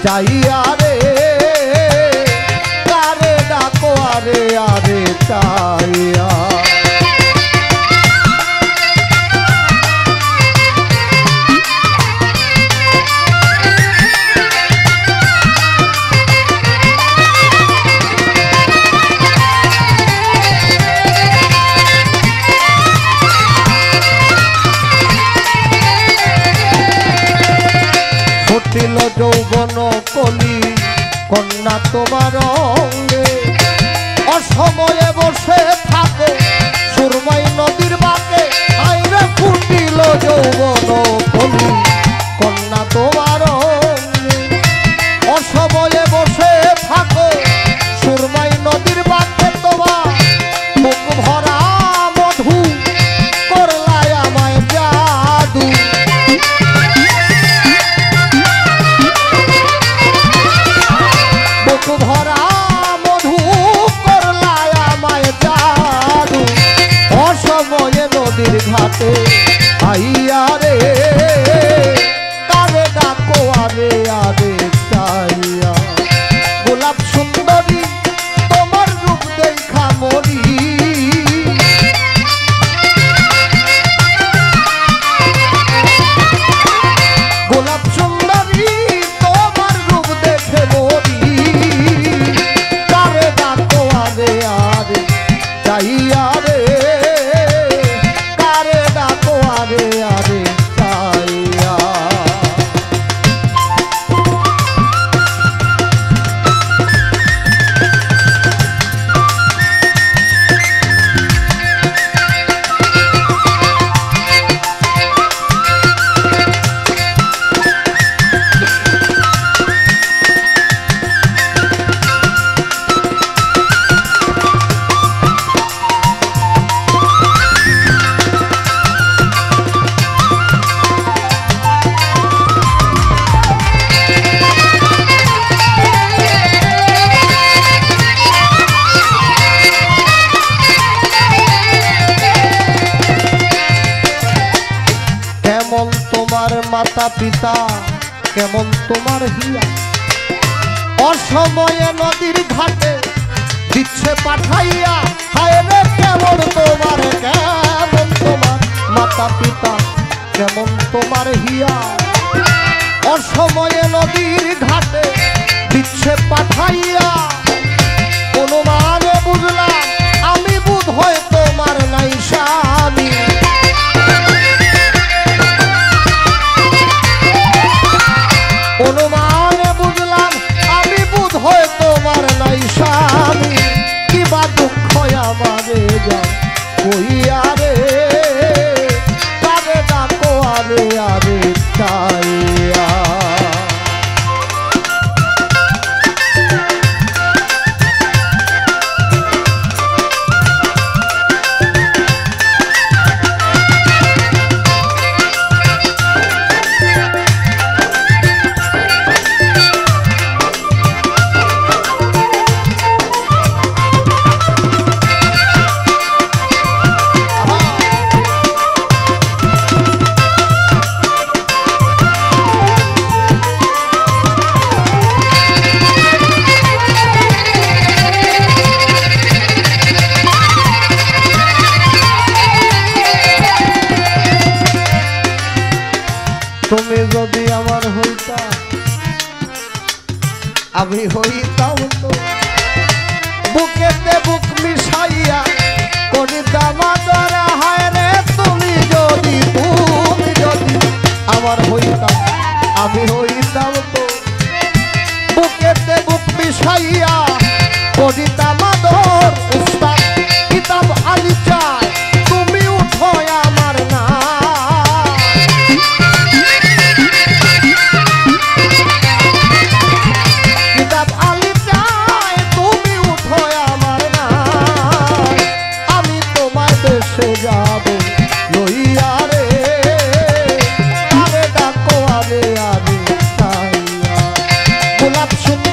চাইয়া রে কারে ডাকো আরে আরে চাইয়া। ফুটিল যৌবন কলি কন্যা তোমার অঙ্গে, অসময়ে বসে থাকো সুরমাই নদীর বাঁকে। আইরে ফুটিল যৌবন কলি কন্যা তোমার অঙ্গে, অসময়ে বসে থাকো সুরমাই নদীর বাঁকে। তোমার মুখ ভরা মধু করলায় আমায় জাদু, ভরা মধু করলায় আমায় জাদু। অসময়ে নদীর ঘাটে আইয়া রে কারে ডাকো আরে আরে চাইয়া। গোলাপ সুন্দরী তোমার রূপ দেখা মরি, গোলাপ সুন্দরী তোমার রূপ দেখে মরি। চাইয়া রে কারে ডাকো আরে আরে চাইয়া। কেমন তোমার মাতা পিতা কেমন তোমার হিয়া, অসময়ে নদীর ঘাটে দিচ্ছে পাঠাইয়া। হায় রে কেমন তোমার মাতা পিতা কেমন তোমার হিয়া, অসময়ে নদীর ঘাটে দিচ্ছে পাঠাইয়া। অনুমানে বুঝলাম আমি বুধ হয় তোমার নাই স্বামী, অনুমানে বুঝলাম আমি বুধ হয় তোমার নাই স্বামী। কিবা দুঃখ আমারে যাও কইয়া রে কারে ডাকো আরে আরে চাইয়া। তুমি যদি আমার হইতা আমি হইতাম তো বুকেতে বুক মিশাইয়া করিতাম আদর। হায় রে তুমি যদি আমার হইতাম আমি হইতাম তো বুকেতে বুক মিশাইয়া করিতাম আদর। উস্তাদ কিতাব আলী চায় তুমি উঠো আমার না, যাব লইয়া রে আরে ডাকো আরে আরে চাইয়া। গোলাপ সুন্দর